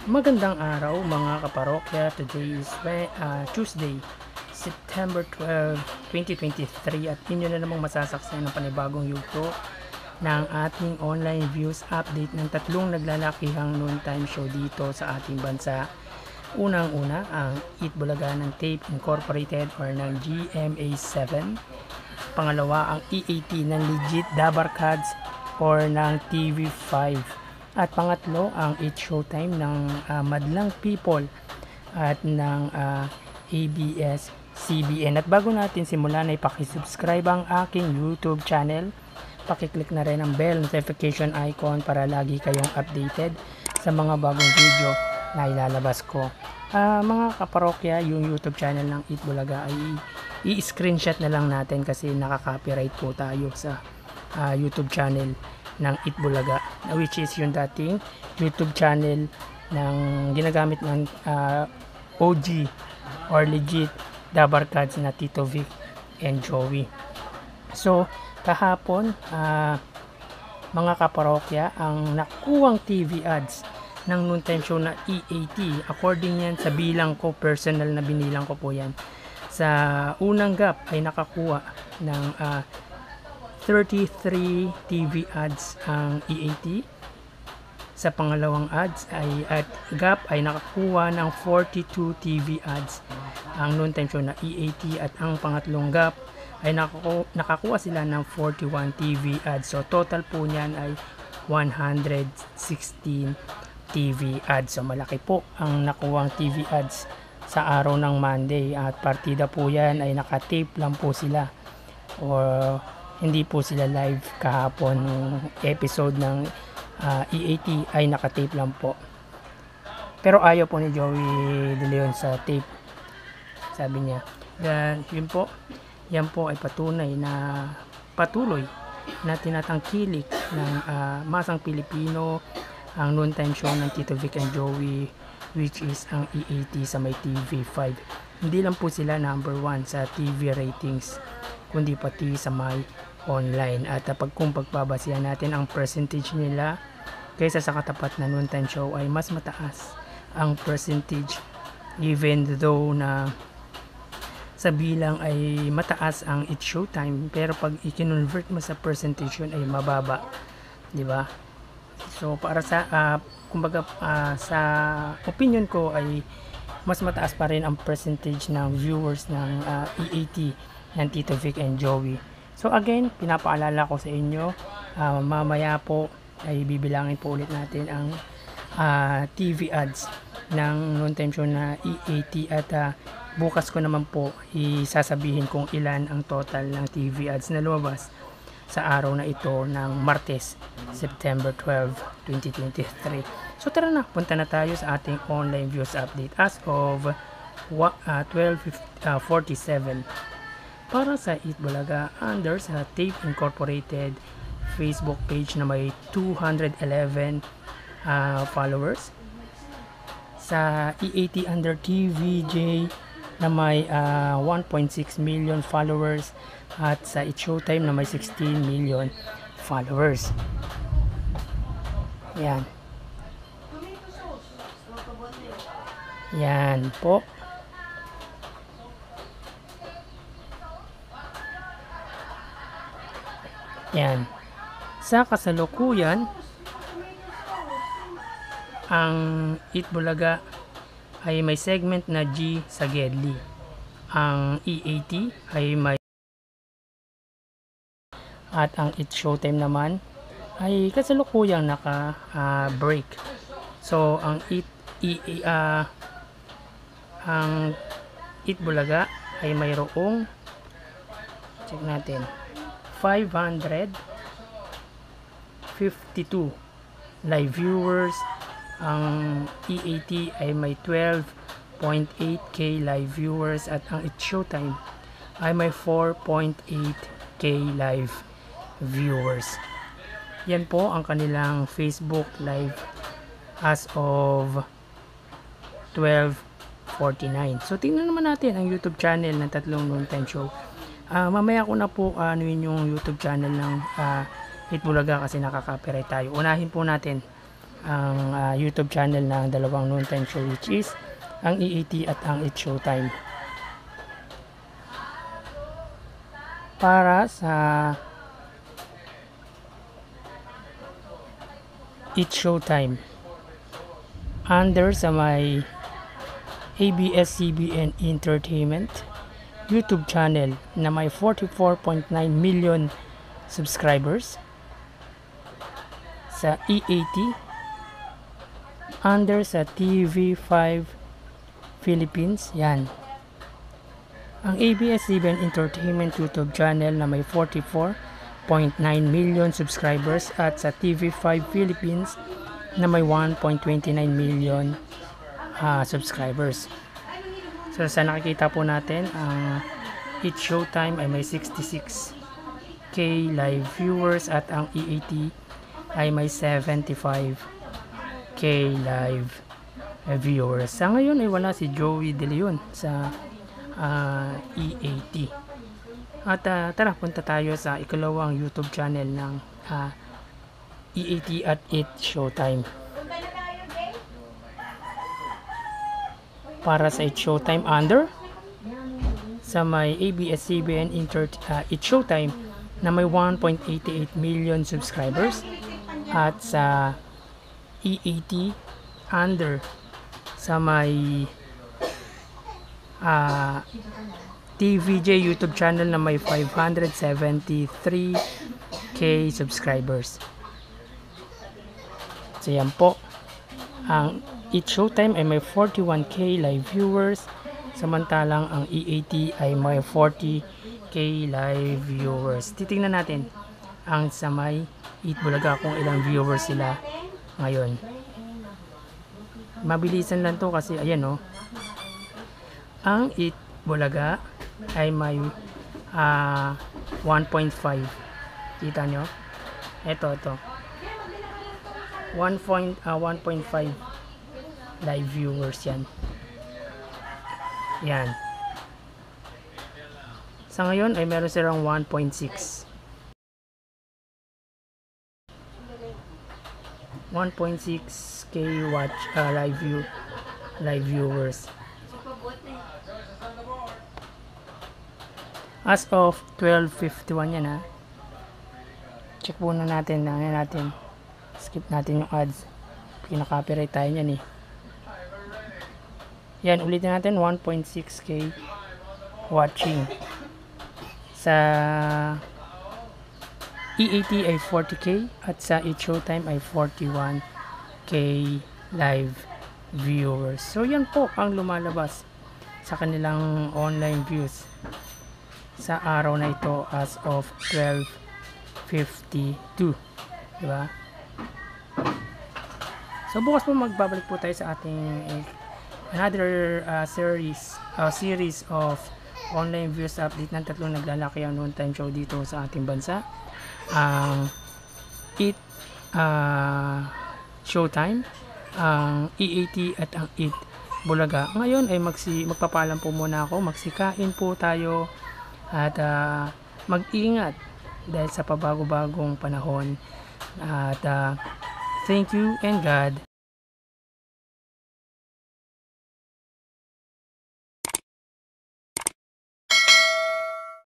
Magandang araw mga kaparokya. Today is Tuesday, September 12, 2023 at inyo na namang masasaksihan ng panibagong yugto ng ating online views update ng tatlong naglalakihang noontime show dito sa ating bansa. Unang-una ang Eat Bulaga ng Tape Incorporated or ng GMA7. Pangalawa ang EAT ng Legit Dabarkads or ng TV5. At pangatlo ang It's Showtime ng Madlang People at ng ABS-CBN. At bago natin simulan ay pakisubscribe ang aking YouTube channel. Pakiclick na rin ang bell notification icon para lagi kayong updated sa mga bagong video na ilalabas ko. Mga kaparokya, yung YouTube channel ng Eat Bulaga ay i-screenshot na lang natin kasi nakaka-copyright po tayo sa YouTube channel ng Eat Bulaga, which is yung dating YouTube channel ng ginagamit ng OG or Legit Dabarkads na Tito Vic and Joey. So kahapon mga kaparokya, ang nakuwang TV ads ng noontime show na EAT, according yan sa bilang ko, personal na binilang ko po yan, sa unang gap ay nakakuha ng 33 TV ads ang EAT. Sa pangalawang ads ay at gap ay nakakuha ng 42 TV ads ang noontime show na EAT, at ang pangatlong gap ay nakakuha sila ng 41 TV ads. So total po niyan ay 116 TV ads. So malaki po ang nakuwang TV ads sa araw ng Monday, at partida po yan ay nakatape lang po sila or hindi po sila live kahapon. Yung episode ng EAT ay nakatape lang po, pero ayaw po ni Joey De Leon sa tape, sabi niya. Dan yan po ay patunay na patuloy na tinatangkilik ng masang Pilipino ang noontime show ng Tito Vic and Joey, which is ang EAT sa may TV5. Hindi lang po sila number 1 sa TV ratings, kundi pati sa may online. At kung pagbabasihan natin ang percentage nila kaysa sa katapat na noontime show, ay mas mataas ang percentage, even though na sa bilang ay mataas ang It's Showtime, pero pag i-convert mo sa percentage yun ay mababa, di ba? So para sa kumbaga sa opinion ko ay mas mataas pa rin ang percentage ng viewers ng EAT ng Tito Vic and Joey. So again, pinapaalala ko sa inyo, mamaya po ay bibilangin po ulit natin ang TV ads ng noontime show na EAT, at bukas ko naman po isasabihin kung ilan ang total ng TV ads na lumabas sa araw na ito ng Martes, September 12, 2023. So tara na, punta na tayo sa ating online views update as of 12:47. Para sa Eat Bulaga, under sa Tape Incorporated Facebook page na may 211 followers. Sa EAT under TVJ na may 1.6 million followers, at sa It's Showtime na may 16 million followers. Yan. Yan po. Yan. Sa kasalukuyan, ang Eat Bulaga ay may segment na G sa Gedli. Ang EAT ay may, at ang It's Showtime naman ay kasalukuyang naka-break. So ang ang Eat Bulaga ay mayroong, check natin, 552 live viewers. Ang EAT ay may 12.8k live viewers, at ang It's Showtime ay may 4.8k live viewers. Yan po ang kanilang Facebook live as of 12:49. So tingnan naman natin ang YouTube channel ng tatlong noontime show. Mamaya ko na po yun yung YouTube channel ng Eat Bulaga kasi nakaka-copyright tayo. Unahin po natin ang YouTube channel ng dalawang noontime show, which is ang EAT at ang It's Showtime. Para sa It's Showtime, under sa may ABS-CBN Entertainment YouTube channel na may 44.9 million subscribers. Sa EAT, under sa TV5 Philippines, yan. Ang ABS-CBN Entertainment YouTube channel na may 44.9 million subscribers, at sa TV5 Philippines na may 1.29 million subscribers. So sa nakikita po natin, ang It's Showtime ay may 66k live viewers at ang EAT ay may 75k live viewers. Sa ngayon ay wala si Joey De Leon sa EAT. At tara, punta tayo sa ikalawang YouTube channel ng EAT at It's Showtime. Para sa It's Showtime, under sa may ABS-CBN It's Showtime na may 1.88 million subscribers, at sa EAT, under sa may TVJ YouTube channel na may 573k subscribers. So yan po, ang It's Showtime ay may 41k live viewers, samantalang ang EAT ay may 40k live viewers. Titingnan natin ang sa may Eat Bulaga kung ilang viewers sila ngayon. Mabilisan lang to kasi ayan o, ang Eat Bulaga ay may 1.5. Kita nyo? Ito 1.5 live viewers yan. Yan. Sa ngayon ay meron silang 1.6. 1.6k live viewers. As of 12:51 yan ha. Check muna natin, skip natin yung ads. Pinaka-copyright tayo yan eh. Yan, ulitin natin, 1.6k watching. Sa EAT ay 40k at sa It's Showtime ay 41k live viewers. So yan po ang lumalabas sa kanilang online views sa araw na ito as of 12:52, diba? So bukas po magbabalik po tayo sa ating another series of online views update ng tatlong naglalaki ang noontime show dito sa ating bansa, ang It's Showtime, ang EAT at ang Eat Bulaga. Ngayon ay magpapaalam po muna ako, magsikain po tayo at mag-ingat dahil sa pabago-bagong panahon, at thank you and God